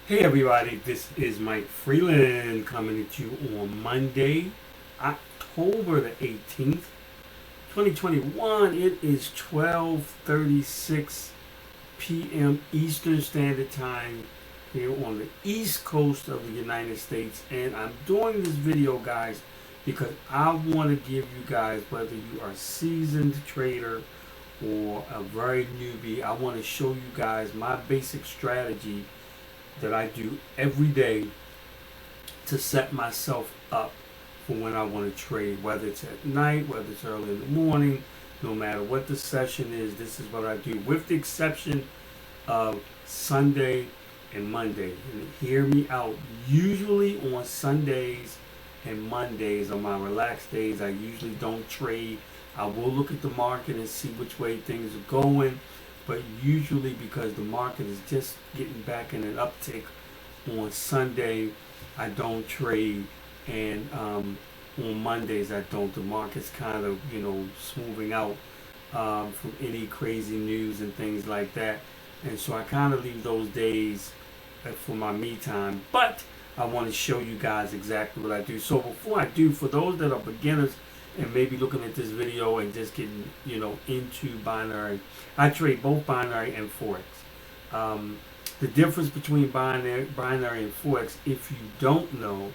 Hey everybody, this is Mike Freeland coming at you on Monday, October the 18th, 2021. It is 12:36 p.m. Eastern Standard Time here on the East Coast of the United States. And I'm doing this video, guys, because I want to give you guys, whether you are a seasoned trader or a very newbie, I want to show you guys my basic strategy that I do every day to set myself up for when I want to trade, whether it's at night, whether it's early in the morning, no matter what the session is. This is what I do, with the exception of Sunday and Monday. And hear me out. Usually on Sundays and Mondays are my relaxed days. I usually don't trade. I will look at the market and see which way things are going, but usually, because the market is just getting back in an uptick on Sunday, I don't trade, and on Mondays I don't. The market's kind of smoothing out from any crazy news and things like that, and so I kind of leave those days for my me time. But I want to show you guys exactly what I do. So before I do, for those that are beginners and maybe looking at this video and just getting into binary, I trade both binary and Forex. The difference between binary and Forex, if you don't know,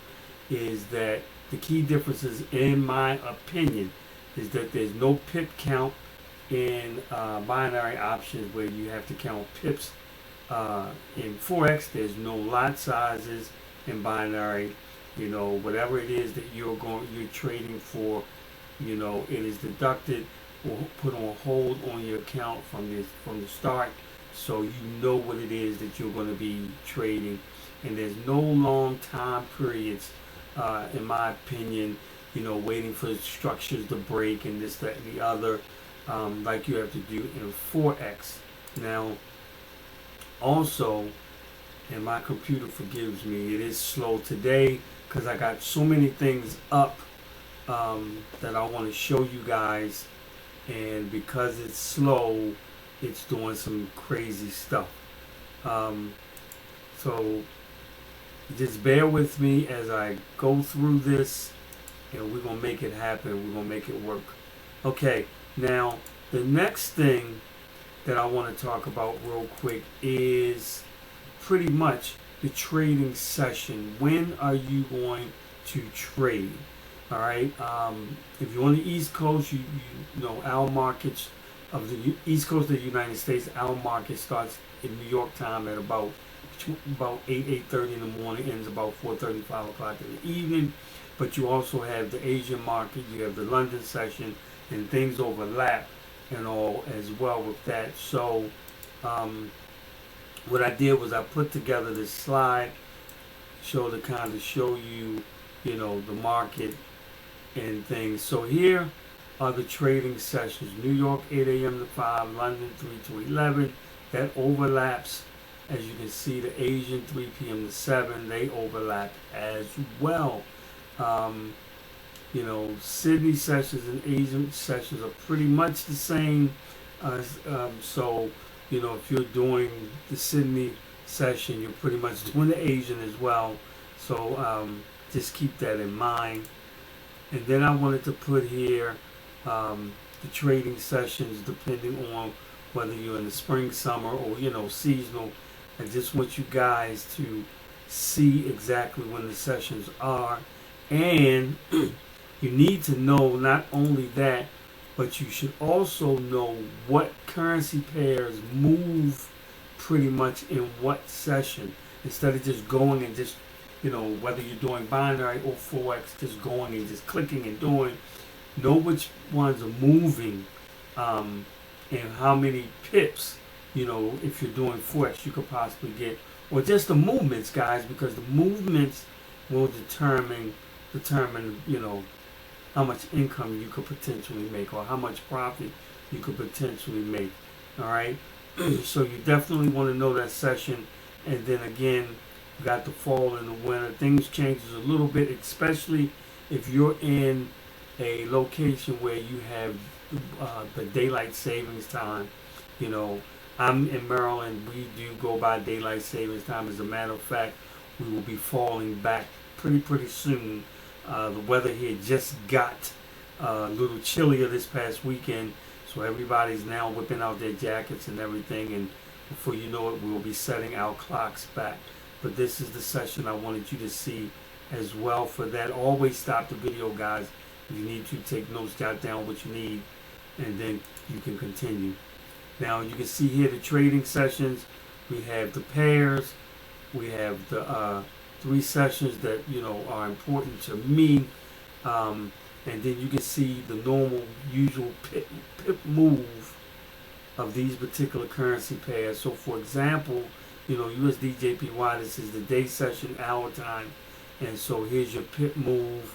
is that the key differences, in my opinion, is that there's no pip count in binary options, where you have to count pips. In Forex, there's no lot sizes in binary. Whatever it is that you're trading for, it is deducted or put on hold on your account from the start, so you know what it is that you're going to be trading. And there's no long time periods, in my opinion, waiting for the structures to break and this, that, and the other, like you have to do in Forex. Now, also, and my computer forgives me, it is slow today because I got so many things up that I want to show you guys, and because it's slow, it's doing some crazy stuff. So just bear with me as I go through this, and we're gonna make it happen. We're gonna make it work. Okay, now the next thing that I want to talk about real quick is pretty much the trading session. When are you going to trade? All right. If you're on the East Coast, you know our markets of the East Coast of the United States. Our market starts in New York time at about 8:30 in the morning, ends about 4:30, 5 o'clock in the evening. But you also have the Asian market. You have the London session, and things overlap and all as well with that. So what I did was I put together this slide, to kind of show you, the market and things. So here are the trading sessions. New York 8 a.m. to 5, London 3 to 11. That overlaps. As you can see, the Asian 3 p.m. to 7, they overlap as well. Sydney sessions and Asian sessions are pretty much the same. So, if you're doing the Sydney session, you're pretty much doing the Asian as well. So just keep that in mind. And then I wanted to put here the trading sessions, depending on whether you're in the spring, summer, or seasonal. I just want you guys to see exactly when the sessions are, and you need to know not only that, but you should also know what currency pairs move pretty much in what session, instead of just going and just whether you're doing binary or Forex, just going and just clicking and doing. Know which ones are moving, and how many pips, if you're doing Forex, you could possibly get, or just the movements, guys, because the movements will determine how much income you could potentially make, or how much profit you could potentially make. All right. So you definitely want to know that session. And then again, you got the fall and the winter. Things changes a little bit, especially if you're in a location where you have the daylight savings time. I'm in Maryland. We do go by daylight savings time. As a matter of fact, we will be falling back pretty soon. The weather here just got a little chillier this past weekend, so everybody's now whipping out their jackets and everything. And before you know it, we will be setting our clocks back. But this is the session I wanted you to see as well. For that, always stop the video, guys. If you need to take notes, jot down what you need, and then you can continue. Now you can see here the trading sessions. We have the pairs. We have the 3 sessions that are important to me, and then you can see the normal, usual pip move of these particular currency pairs. So, for example, USD JPY. This is the day session, hour time, and so here's your pip move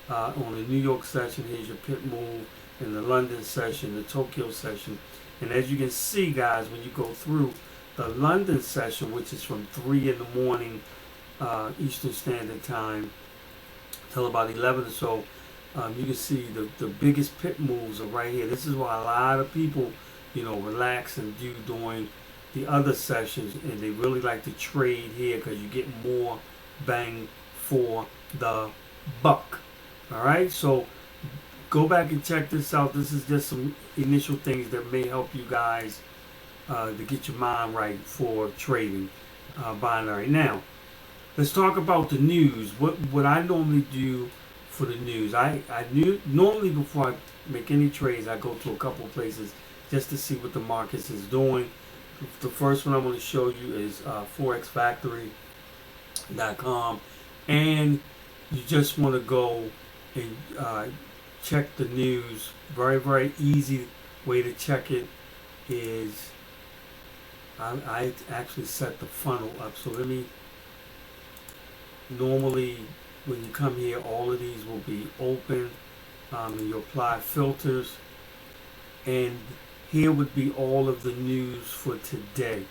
on the New York session. Here's your pip move in the London session, the Tokyo session. And as you can see, guys, when you go through the London session, which is from 3 in the morning Eastern Standard Time till about 11 or so, you can see the biggest pip moves are right here. This is why a lot of people, relax and do during the other sessions, and they really like to trade here because you get more bang for the buck. All right, so go back and check this out. This is just some initial things that may help you guys to get your mind right for trading binary. Now, let's talk about the news. What I normally do for the news, normally before I make any trades, I go to a couple of places just to see what the markets is doing. The first one I want to show you is forexfactory.com, and you just want to go and check the news. Very easy way to check it is I actually set the funnel up. So normally when you come here, all of these will be open, and you apply filters, and here would be all of the news for today.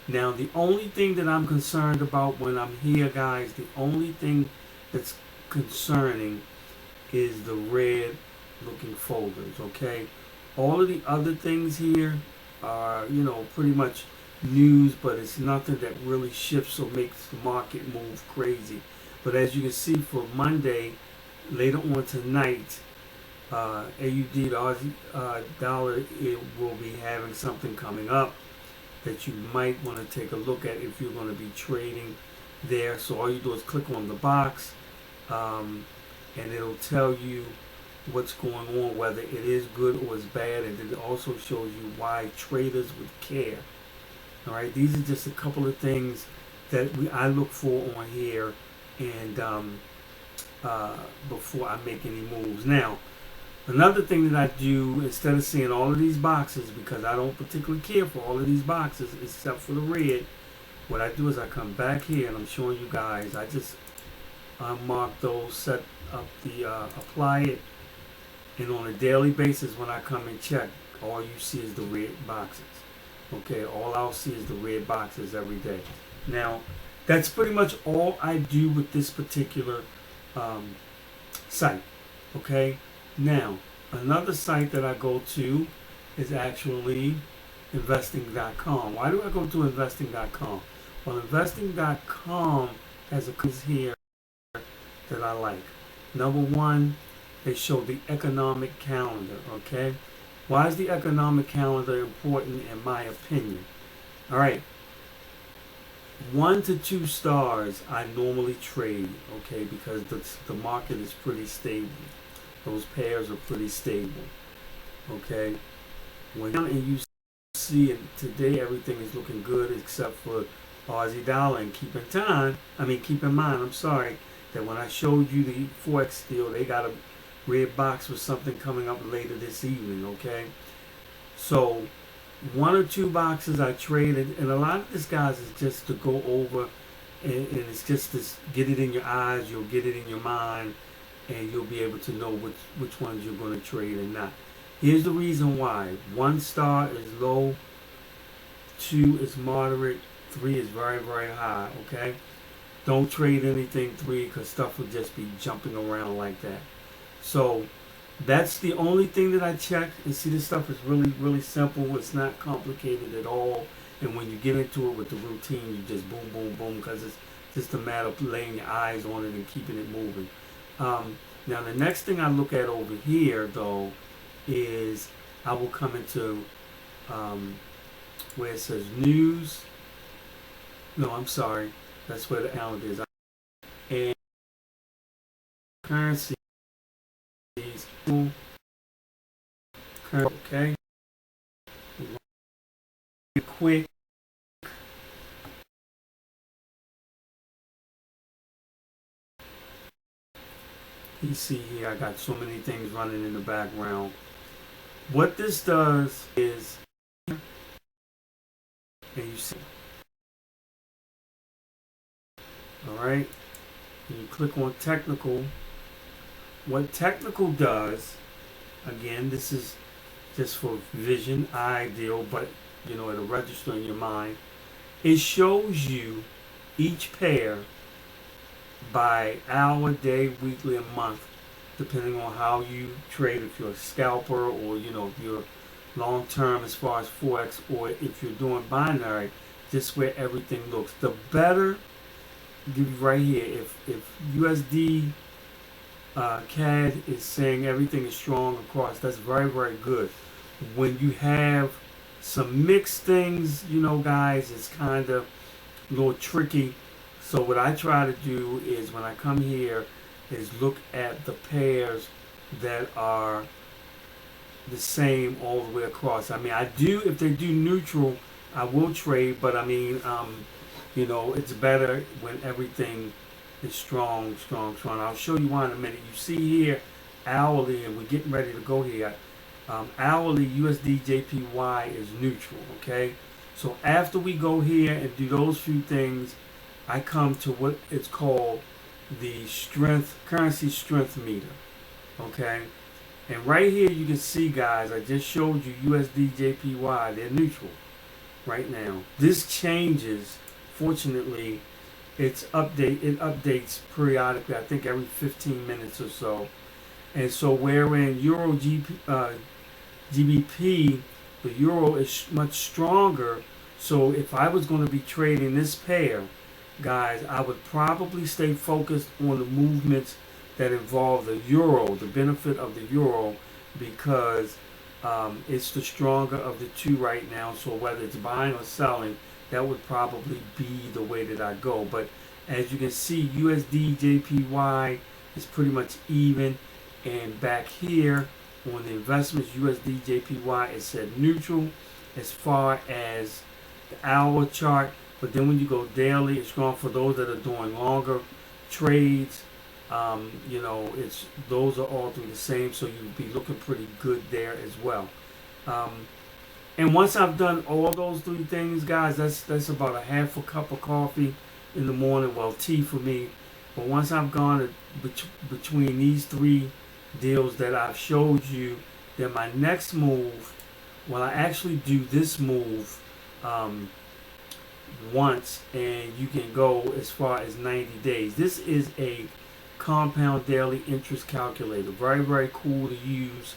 Now, the only thing that I'm concerned about when I'm here, guys, the only thing that's concerning is the red looking folders. Okay, all of the other things here are pretty much news, but it's nothing that really shifts or makes the market move crazy. But as you can see, for Monday, later on tonight, AUD, the Aussie dollar, it will be having something coming up that you might want to take a look at if you're going to be trading there. So all you do is click on the box, and it'll tell you what's going on, whether it is good or it's bad, and it also shows you why traders would care. All right, these are just a couple of things that I look for on here, and before I make any moves. Now, another thing that I do, instead of seeing all of these boxes, because I don't particularly care for all of these boxes except for the red, what I do is I come back here and I'm showing you guys. I just unmark those, set up the apply it, and on a daily basis when I come and check, all you see is the red boxes. Okay, all I'll see is the red boxes every day. Now, that's pretty much all I do with this particular site. Okay, now another site that I go to is actually investing.com. Why do I go to investing.com? Well, investing.com has a quiz here that I like. Number one, they show the economic calendar. Okay, why is the economic calendar important in my opinion? All right, 1 to 2 stars I normally trade, okay, because the market is pretty stable. Those pairs are pretty stable, okay. When and you see it today, everything is looking good except for Aussie dollar. And keep in mind, I'm sorry, that when I showed you the Forex deal, they got a red box with something coming up later this evening, okay. So 1 or 2 boxes I traded, and a lot of this, guys, is just to go over, and it's just to get it in your eyes. You'll get it in your mind, and you'll be able to know which ones you're going to trade and not. Here's the reason why. 1 star is low, 2 is moderate, 3 is very high, okay? Don't trade anything 3 because stuff will just be jumping around like that. So That's the only thing that I check. And see, this stuff is really, really simple. It's not complicated at all. And when you get into it with the routine, you just boom, boom, boom, because it's just a matter of laying your eyes on it and keeping it moving. Now, the next thing I look at over here, though, is I will come into um, where it says news. No, I'm sorry. That's where the calendar is. And currencies. Okay. Quick. You see here, I got so many things running in the background. What this does is, and you see, all right, and you click on technical. What technical does, again, this is just for vision, eye deal, but you know, it'll register in your mind. It shows you each pair by hour, day, weekly, and month, depending on how you trade. If you're a scalper, or you know, if you're long term as far as forex, or if you're doing binary, just where everything looks. The better, give you right here. If USD CAD is saying everything is strong across, that's very, very good. When you have some mixed things, you know, guys, it's kind of a little tricky. So what I try to do is when I come here is look at the pairs that are the same all the way across. I mean, I do, if they do neutral, I will trade, but I mean, you know, it's better when everything is strong, strong, strong. I'll show you why in a minute. You see here, hourly, and we're getting ready to go here. Hourly USD JPY is neutral, okay? So after we go here and do those few things, I come to what it's called the strength, currency strength meter, okay? And right here you can see, guys, I just showed you USD JPY, they're neutral right now. This changes, fortunately, it updates periodically, I think every 15 minutes or so. And so wherein Euro GBP, the euro is much stronger. So if I was going to be trading this pair, guys, I would probably stay focused on the movements that involve the euro, the benefit of the euro, because it's the stronger of the two right now. So whether it's buying or selling, that would probably be the way that I go. But as you can see, USD JPY is pretty much even. And back here on the investments, USD JPY is set neutral as far as the hour chart. But then when you go daily, it's strong for those that are doing longer trades. You know, it's those are all through the same, so you'll be looking pretty good there as well. And once I've done all those three things, guys, that's about a half a cup of coffee in the morning, well, tea for me. But once I've gone between these three deals that I've showed you, then my next move, well, I actually do this move once, and you can go as far as 90 days. This is a compound daily interest calculator. Very, very cool to use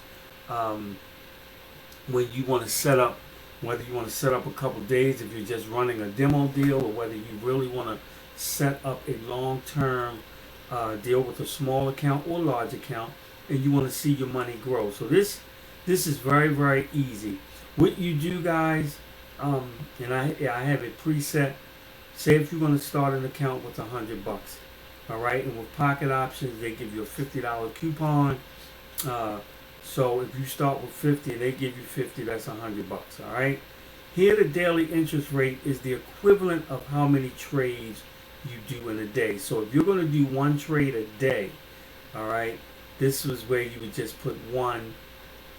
when you want to set up, whether you want to set up a couple days if you're just running a demo deal, or whether you really want to set up a long-term deal with a small account or large account, and you want to see your money grow. So this is very, very easy. What you do, guys, and I have it preset. Say if you're going to start an account with $100, all right, and with pocket options, they give you a $50 coupon. So if you start with 50 and they give you 50, that's $100, all right. Here, the daily interest rate is the equivalent of how many trades you do in a day. So if you're going to do one trade a day, all right, this is where you would just put one,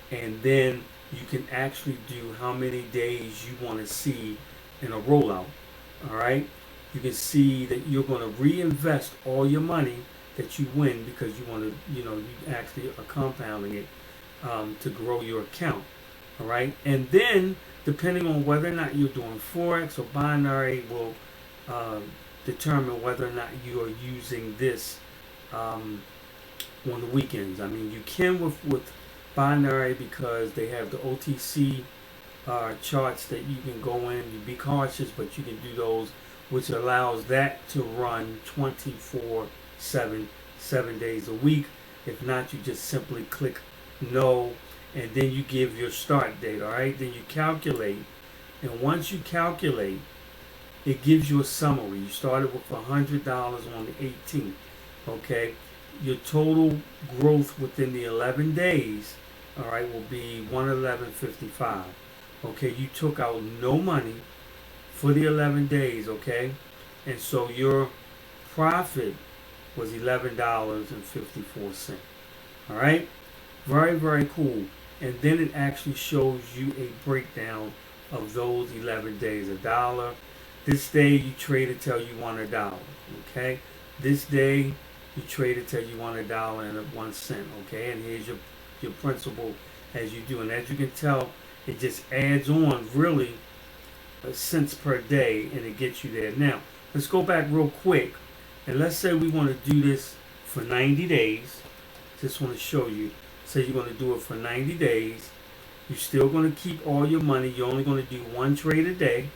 and then you can actually do how many days you want to see in a rollout, all right. You can see that you're going to reinvest all your money that you win, because you want to, you know, you actually are compounding it to grow your account, all right. And then depending on whether or not you're doing forex or binary will determine whether or not you are using this on the weekends. I mean, you can with binary because they have the OTC charts that you can go in. You be cautious, but you can do those, which allows that to run 24/7, 7 days a week. If not, you just simply click no, and then you give your start date. All right, then you calculate, and once you calculate, it gives you a summary. You started with $100 on the 18th. Okay, your total growth within the 11 days, all right, will be 111.55. Okay, you took out no money for the 11 days. Okay, and so your profit was $11.54. All right, very, very cool. And then it actually shows you a breakdown of those 11 days. $1. This day you traded till you won $1. Okay, this day you traded till you won $1.01. Okay, and here's your principal as you do. And as you can tell, it just adds on really cents per day, and it gets you there. Now let's go back real quick, and let's say we want to do this for 90 days. Just want to show you. Say you're going to do it for 90 days. You're still going to keep all your money. You're only going to do one trade a day.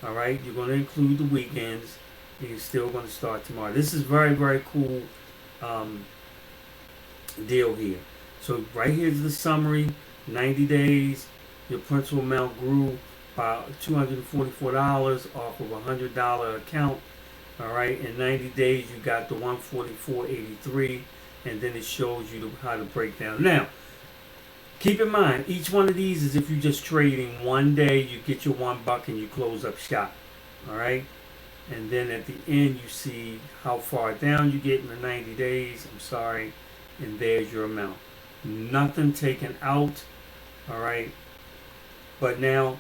All right. You're going to include the weekends. And you're still going to start tomorrow. This is very, very cool deal here. So right here's the summary. 90 days. Your principal amount grew by $244 off of a $100 account. All right. In 90 days, you got the 144.83. And then it shows you how to break down. Now, keep in mind, each one of these is if you're just trading one day, you get your $1 and you close up shop. All right? And then at the end, you see how far down you get in the 90 days. I'm sorry. And there's your amount. Nothing taken out. All right? But now,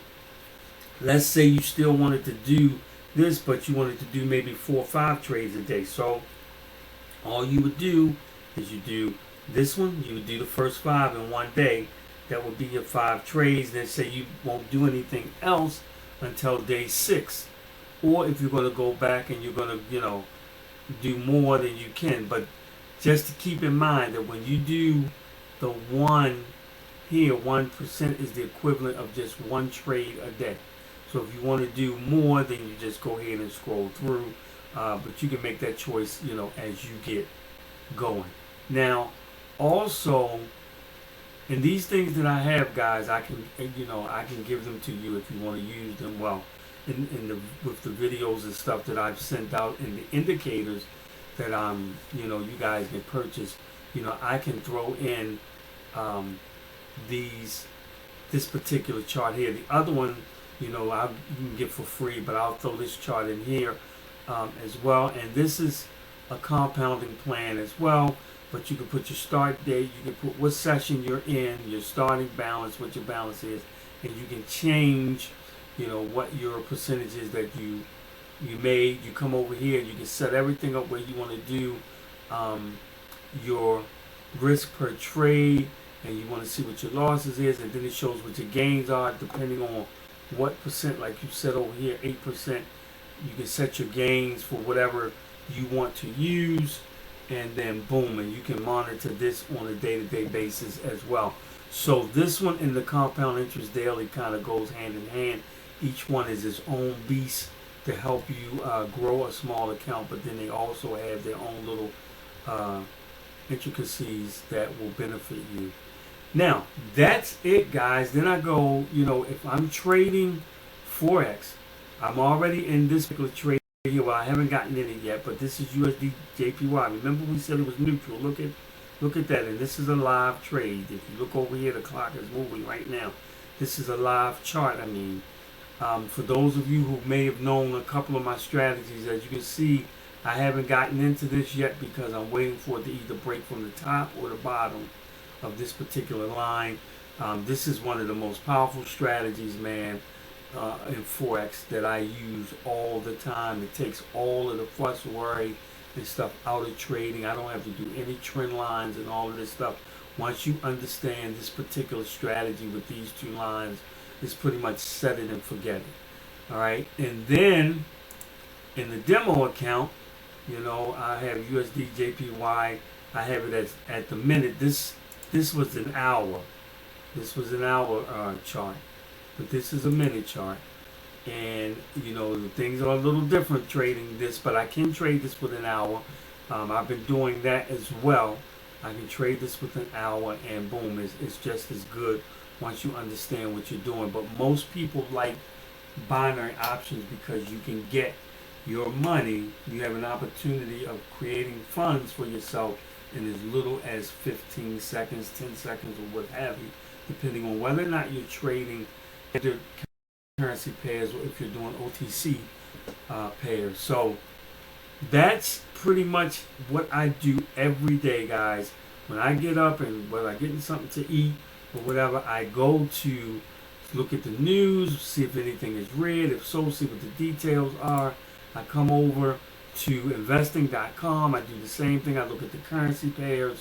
let's say you still wanted to do this, but you wanted to do maybe 4 or 5 trades a day. So, all you would do is you do this one, you would do the first 5 in one day. That would be your 5 trades. Then say you won't do anything else until day 6. Or if you're going to go back and you're going to, do more than you can. But just to keep in mind that when you do the one here, 1% is the equivalent of just one trade a day. So if you want to do more, then you just go ahead and scroll through. But you can make that choice, as you get going. Now, also, in these things that I have, guys, I can give them to you if you want to use them. Well, with the videos and stuff that I've sent out and the indicators that you guys can purchase. I can throw in this particular chart here. The other one, you can get for free, but I'll throw this chart in here as well. And this is a compounding plan as well, but you can put your start date, you can put what session you're in, your starting balance, what your balance is, and you can change, what your percentage is that you made. You come over here and you can set everything up where you want to do your risk per trade, and you want to see what your losses is, and then it shows what your gains are depending on what percent. Like you said over here, 8%. You can set your gains for whatever you want to use, and then boom, and you can monitor this on a day-to-day basis as well. So this one and the compound interest daily kind of goes hand in hand. Each one is its own beast to help you grow a small account, but then they also have their own little intricacies that will benefit you. Now, that's it, guys. Then I go, if I'm trading Forex, I'm already in this particular trade here. Well, I haven't gotten in it yet, but this is USD JPY. Remember we said it was neutral. Look at that, and this is a live trade. If you look over here, the clock is moving right now. This is a live chart. For those of you who may have known a couple of my strategies, as you can see, I haven't gotten into this yet because I'm waiting for it to either break from the top or the bottom of this particular line. This is one of the most powerful strategies, man, in Forex that I use all the time. It takes all of the fuss, worry, and stuff out of trading. I don't have to do any trend lines and all of this stuff. Once you understand this particular strategy with these 2 lines, it's pretty much set it and forget it. All right, and then in the demo account, I have USD JPY I have it at the minute. This was an hour. This was an hour chart, but this is a minute chart. And you know the things are a little different trading this, but I can trade this with an hour. I've been doing that as well. I can trade this with an hour, and boom, it's just as good once you understand what you're doing. But most people like binary options because you can get your money. You have an opportunity of creating funds for yourself in as little as 15 seconds, 10 seconds, or what have you, depending on whether or not you're trading the currency pairs or if you're doing OTC pairs. So that's pretty much what I do every day, guys. When I get up and whether I'm getting something to eat or whatever, I go to look at the news, see if anything is red. If so, see what the details are. I come over to investing.com. I do the same thing. I look at the currency pairs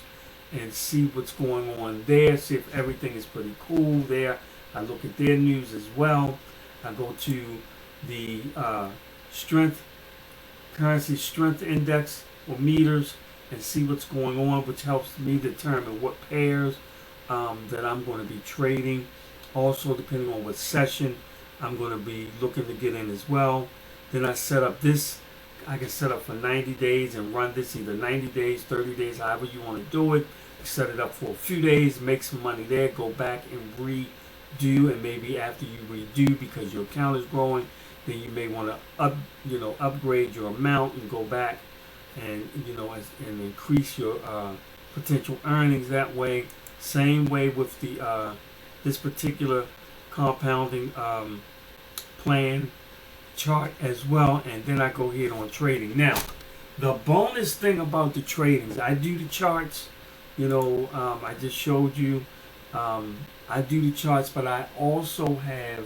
and see what's going on there, see if everything is pretty cool there. I look at their news as well. I go to the currency strength index or meters and see what's going on, which helps me determine what pairs that I'm going to be trading. Also, depending on what session I'm going to be looking to get in as well. Then I set up this. I can set up for 90 days and run this either 90 days, 30 days, however you want to do it. Set it up for a few days, make some money there, go back and redo, and maybe after you redo, because your account is growing, then you may want to upgrade your amount and go back and and increase your potential earnings that way. Same way with the this particular compounding plan chart as well. And then I go ahead on trading. Now, the bonus thing about the trading is I do the charts. I just showed you. I do the charts, but I also have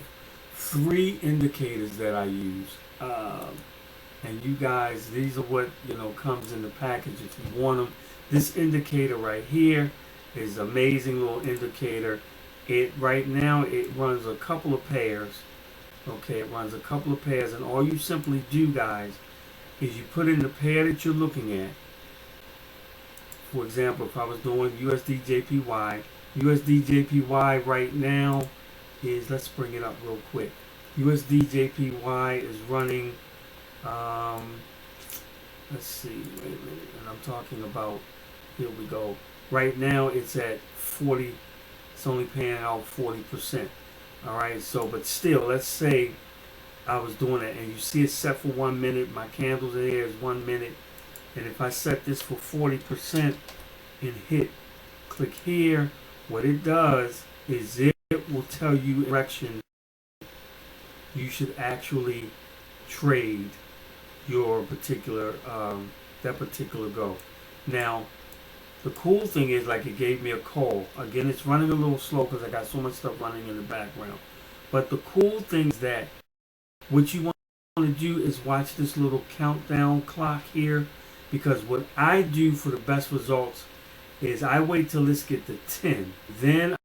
3 indicators that I use. And you guys, these are what comes in the package if you want them. This indicator right here is an amazing little indicator. Right now it runs a couple of pairs. Okay, it runs a couple of pairs, and all you simply do, guys, is you put in the pair that you're looking at. For example, if I was doing USD JPY right now is, let's bring it up real quick. USD JPY is running, let's see, wait a minute, and I'm talking about, here we go. Right now it's at 40, it's only paying out 40%. Alright, so, but still, let's say I was doing it, and you see it set for 1 minute, my candles in here is 1 minute, and if I set this for 40% and click here, what it does is it will tell you direction you should actually trade your particular that particular go. Now, the cool thing is, like, it gave me a call. Again, it's running a little slow because I got so much stuff running in the background. But the cool thing is that what you want to do is watch this little countdown clock here, because what I do for the best results is I wait till this get to 10. Then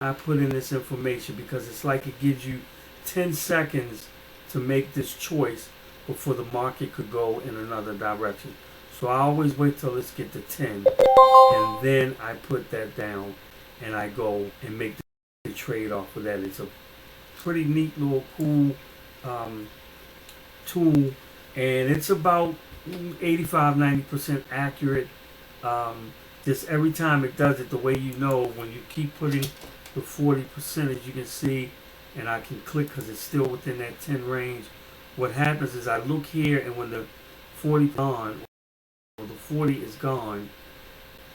I put in this information, because it's like it gives you 10 seconds to make this choice before the market could go in another direction. So I always wait till let's get to 10, and then I put that down and I go and make the trade off of that. It's a pretty neat little cool tool, and it's about 85-90% accurate. Just every time it does it, the way when you keep putting the 40%, as you can see, and I can click because it's still within that 10 range. What happens is I look here, and when the 40 gone, or the 40 is gone,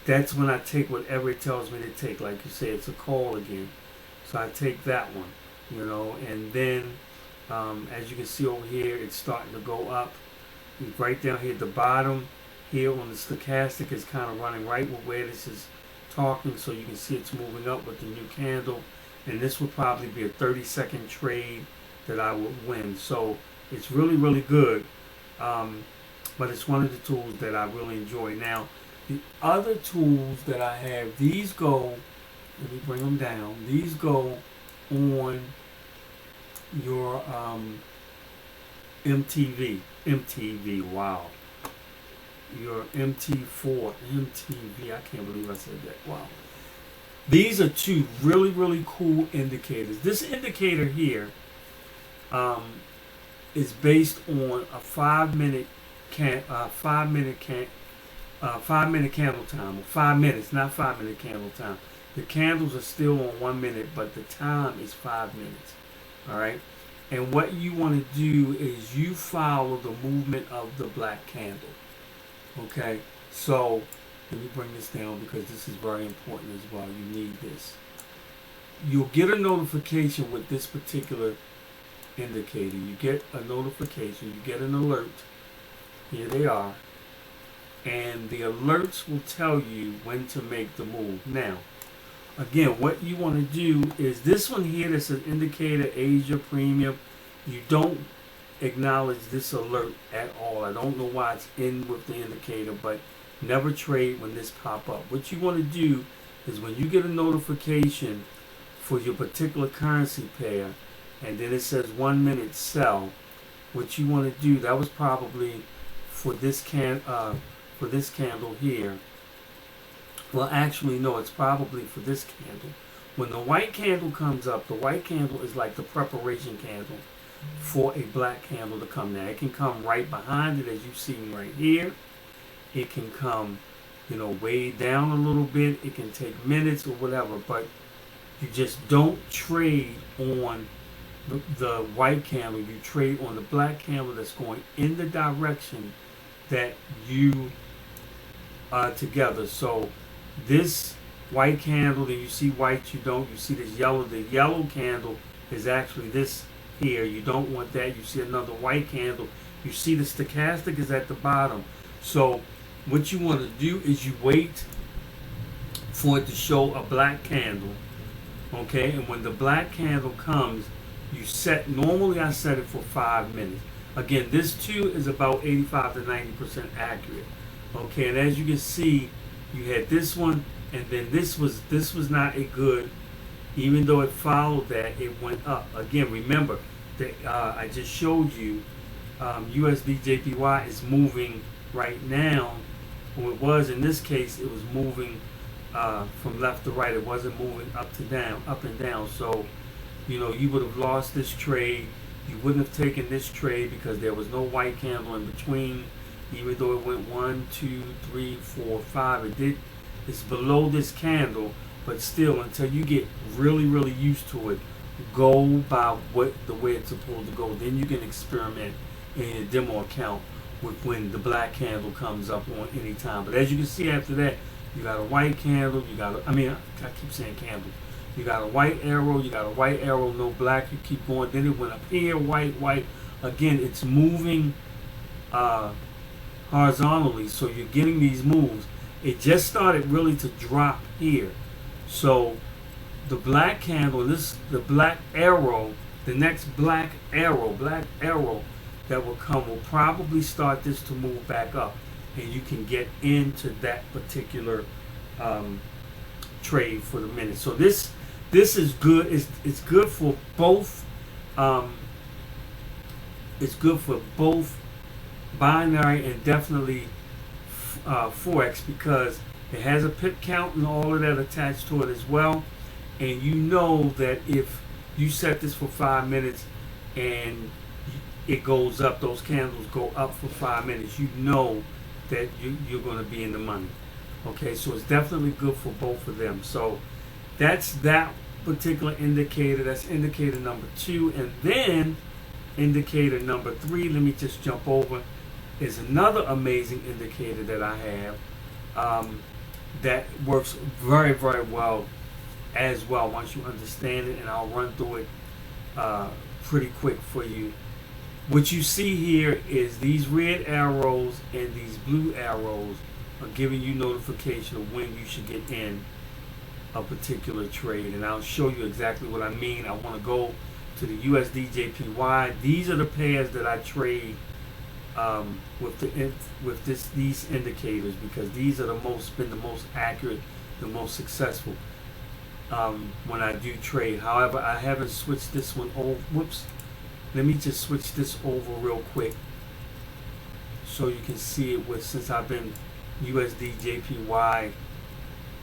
that's when I take whatever it tells me to take. Like you say, it's a call again, so I take that one, and then as you can see over here, it's starting to go up. Right down here at the bottom here on the stochastic is kind of running right where this is talking, so you can see it's moving up with the new candle, and this would probably be a 30-second trade that I would win. So it's really, really good. But it's one of the tools that I really enjoy. Now, the other tools that I have, these go, let me bring them down, these go on your MT4, wow. your MT4, MTV. I can't believe I said that. Wow. These are two really, really cool indicators. This indicator here is based on a 5 minute 5 minute candle time, or 5 minutes, not 5 minute candle time. The candles are still on 1 minute, but the time is 5 minutes. All right. And what you want to do is you follow the movement of the black candle. Okay. So let me bring this down because this is very important as well. You need this. You'll get a notification with this particular indicator. You get a notification. You get an alert. Here they are. And the alerts will tell you when to make the move. Now, again, what you want to do is this one here that's an indicator, Asia Premium. You don't acknowledge this alert at all. I don't know why it's in with the indicator, but never trade when this pop up. What you want to do is when you get a notification for your particular currency pair, and then it says 1 minute sell, what you want to do, that was probably for this candle here. Well, actually, no, it's probably for this candle. When the white candle comes up, the white candle is like the preparation candle for a black candle to come. Now, it can come right behind it, as you see right here. It can come, way down a little bit. It can take minutes or whatever, but you just don't trade on the white candle. You trade on the black candle that's going in the direction that you are together. So this white candle, then you see white, you don't. You see this yellow. The yellow candle is actually this here. You don't want that. You see another white candle. You see the stochastic is at the bottom. So what you want to do is you wait for it to show a black candle. Okay, and when the black candle comes, you set, normally I set it for 5 minutes. Again, this too is about 85 to 90% accurate. Okay, and as you can see, you had this one, and then this was not a good, even though it followed that, it went up. Again, remember that I just showed you USD JPY is moving right now. Well, it was in this case, it was moving from left to right. It wasn't moving up and down. So, you would have lost this trade. You wouldn't have taken this trade because there was no white candle in between. Even though it went 1, 2, 3, 4, 5, it's below this candle, but still, until you get really, really used to it, go by the way it's supposed to go. Then you can experiment in your demo account with when the black candle comes up on any time. But as you can see after that, you got a white candle. I keep saying candle. You got a white arrow. You got a white arrow, no black. You keep going. Then it went up here, white. Again, it's moving horizontally, so you're getting these moves. It just started really to drop here. So the black candle, the black arrow, the next black arrow that will come will probably start this to move back up, and you can get into that particular trade for the minute. So this is good. It's good for both. It's good for both binary and definitely Forex, because it has a pip count and all of that attached to it as well. And you know that if you set this for 5 minutes and it goes up, those candles go up for 5 minutes, you know that you're going to be in the money. Okay, so it's definitely good for both of them. So that's that particular indicator. That's indicator number 2. And then indicator number 3, let me just jump over, is another amazing indicator that I have that works very, very well as well once you understand it, and I'll run through it pretty quick for you. What you see here is these red arrows and these blue arrows are giving you notification of when you should get in a particular trade, and I'll show you exactly what I mean. I want to go to the USD JPY. These are the pairs that I trade with these indicators, because these are been the most accurate, the most successful when I do trade. However, I haven't switched this one over. Whoops. Let me just switch this over real quick so you can see it with, since I've been USD JPY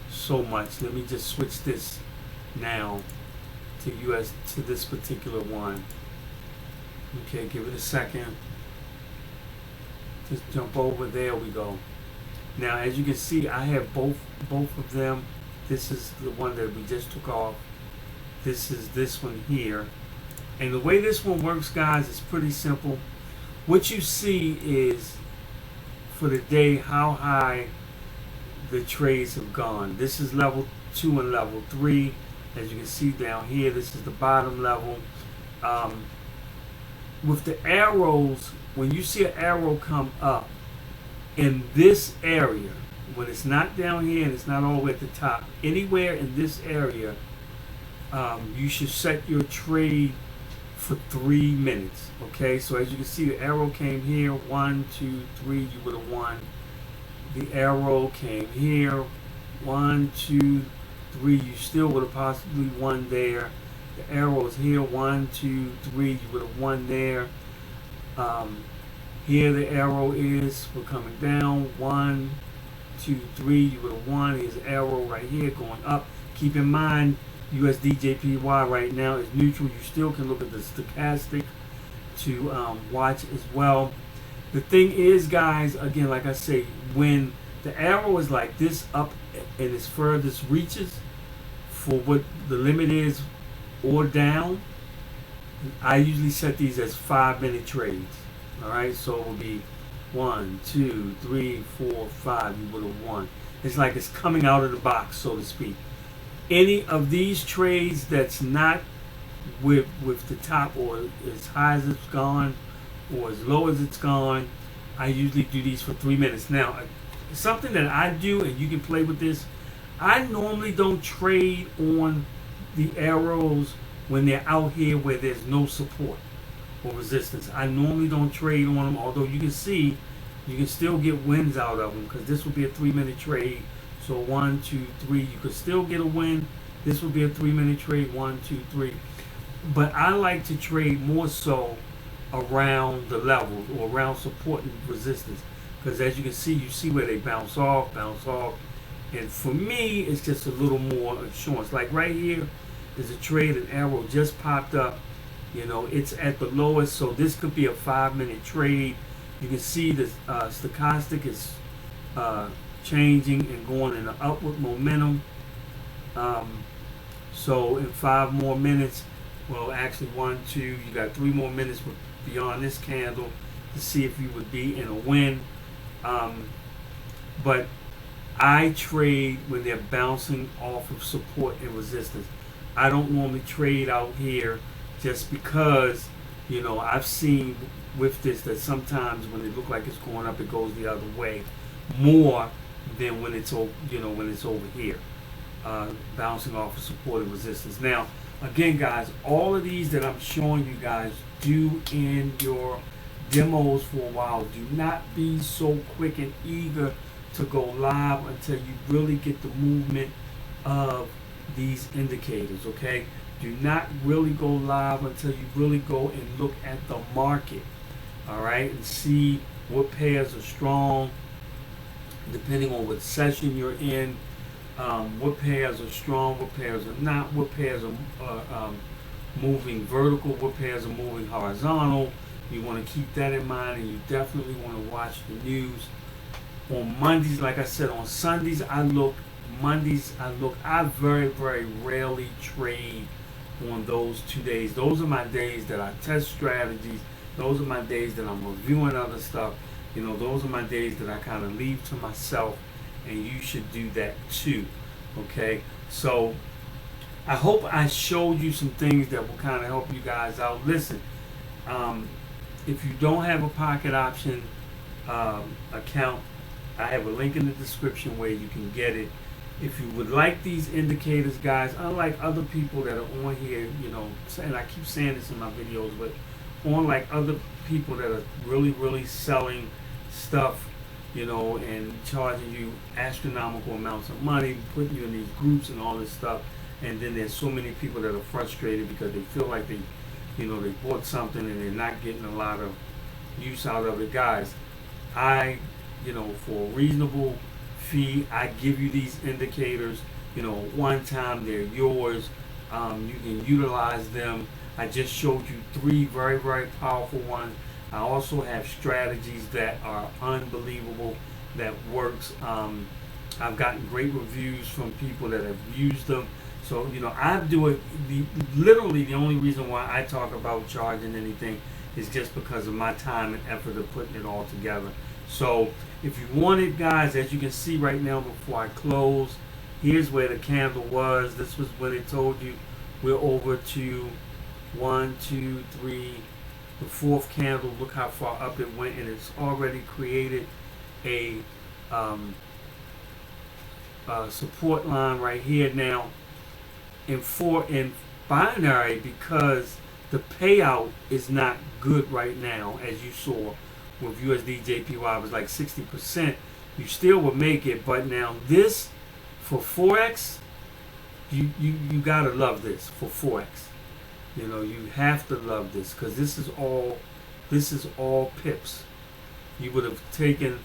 so much. Let me just switch this now to US, to this particular one. Okay, give it a second. Just jump over. There we go. Now, as you can see, I have both of them. This is the one that we just took off. This is this one here. And the way this one works, guys, is pretty simple. What you see is for the day how high the trades have gone. This is level 2 and level 3. As you can see down here, this is the bottom level. With the arrows, when you see an arrow come up in this area, when it's not down here and it's not all the way at the top, anywhere in this area, you should set your trade for 3 minutes. Okay, so as you can see, the arrow came here, 1, 2, 3, you would have won. The arrow came here, 1, 2, 3, you still would have possibly won there. The arrow is here, 1, 2, 3, you would have won there. Here the arrow is, we're coming down, 1, 2, 3, you would have won. Here's the arrow right here going up. Keep in mind, USD JPY right now is neutral. You still can look at the stochastic to watch as well. The thing is, guys, again, like I say, when the arrow is like this up and its furthest reaches for what the limit is or down, I usually set these as 5-minute trades. All right, so it will be 1, 2, 3, 4, 5. You would have won. It's like it's coming out of the box, so to speak. Any of these trades that's not with the top or as high as it's gone or as low as it's gone, I usually do these for 3 minutes. Now, something that I do, and you can play with this, I normally don't trade on the arrows when they're out here where there's no support or resistance. I normally don't trade on them, although you can see you can still get wins out of them, because this would be a 3-minute trade. So 1, 2, 3, you could still get a win. This would be a 3-minute trade, 1, 2, 3. But I like to trade more so around the levels or around support and resistance, because as you can see, you see where they bounce off. And for me, it's just a little more assurance. Like right here, there's a trade, an arrow just popped up. You know, it's at the lowest, so this could be a 5-minute trade. You can see the stochastic is changing and going in an upward momentum. So in 5 more minutes, well, actually 1, 2, you got 3 more minutes beyond this candle to see if you would be in a win. But I trade when they're bouncing off of support and resistance. I don't normally trade out here just because, you know, I've seen with this that sometimes when it looks like it's going up, it goes the other way more than when it's over, you know, when it's over here, bouncing off of support and resistance. Now, again, guys, all of these that I'm showing you guys, do in your demos for a while. Do not be so quick and eager to go live until you really get the movement of these indicators. Okay, do not really go live until you really go and look at the market, all right, and see what pairs are strong depending on what session you're in, what pairs are strong, what pairs are not, what pairs are moving vertical, what pairs are moving horizontal. You want to keep that in mind, and you definitely want to watch the news. On Mondays, like I said, on Sundays I look, Mondays I look. I very, very rarely trade on those 2 days. Those are my days that I test strategies. Those are my days that I'm reviewing other stuff. You know, those are my days that I kind of leave to myself, and you should do that too. Okay, so I hope I showed you some things that will kind of help you guys out. Listen, if you don't have a pocket option account, I have a link in the description where you can get it. If you would like these indicators, guys, unlike other people that are on here, you know, and I keep saying this in my videos, but unlike other people that are really, really selling stuff, you know, and charging you astronomical amounts of money, putting you in these groups and all this stuff, and then there's so many people that are frustrated because they feel like they, you know, they bought something and they're not getting a lot of use out of it. Guys, I, for a reasonable fee, I give you these indicators. One time they're yours. You can utilize them. I just showed you three very, very powerful ones. I also have strategies that are unbelievable, that works. I've gotten great reviews from people that have used them. So, I do it. Literally, the only reason why I talk about charging anything is just because of my time and effort of putting it all together. So, if you want it, guys, as you can see right now before I close, here's where the candle was. This was when it told you we're over to 1, 2, 3, the fourth candle. Look how far up it went, and it's already created a support line right here now. In binary, because the payout is not good right now, as you saw with USD JPY was like 60%. You still would make it, but now this for Forex, you gotta love this for Forex. You have to love this, because this is all pips. You would have taken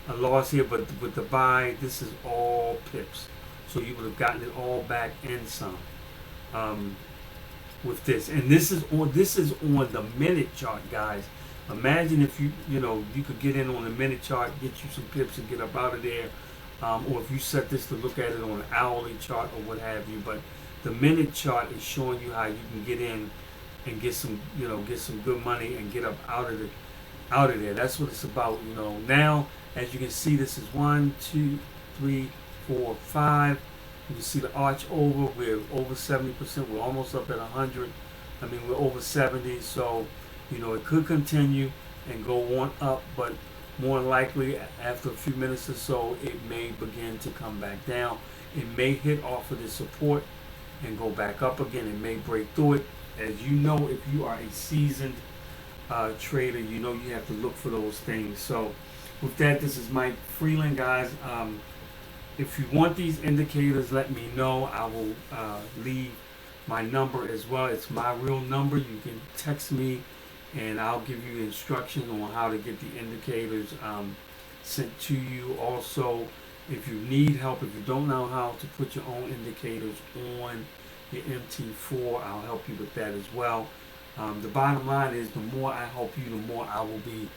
a loss here, but with the buy, this is all pips. So you would have gotten it all back and some with this. And this is on the minute chart, guys. Imagine if you could get in on the minute chart, get you some pips and get up out of there. Or if you set this to look at it on an hourly chart or what have you. But the minute chart is showing you how you can get in and get some good money and get up out of there. That's what it's about. Now, as you can see, this is 1, 2, 3, 4, 5. You can see the arch over. We're over 70%. We're almost up at 100. We're over 70. So, it could continue and go on up, but more likely after a few minutes or so, it may begin to come back down. It may hit off of the support and go back up again. It may break through it. As you know, if you are a seasoned trader, you have to look for those things. So with that, this is Mike Freeland, guys. If you want these indicators, let me know. I will leave my number as well. It's my real number. You can text me and I'll give you instructions on how to get the indicators sent to you. Also, if you need help, if you don't know how to put your own indicators on your MT4, I'll help you with that as well. The bottom line is, the more I help you, the more I will be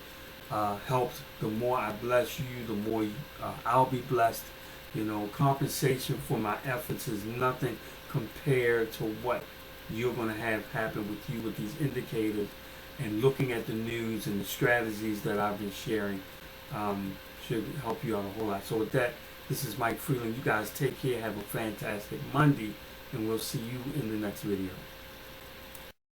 helped. The more I bless you, the more I'll be blessed. Compensation for my efforts is nothing compared to what you're going to have happen with you with these indicators, and looking at the news and the strategies that I've been sharing should help you out a whole lot. So with that, this is Mike Freeland. You guys take care. Have a fantastic Monday, and we'll see you in the next video.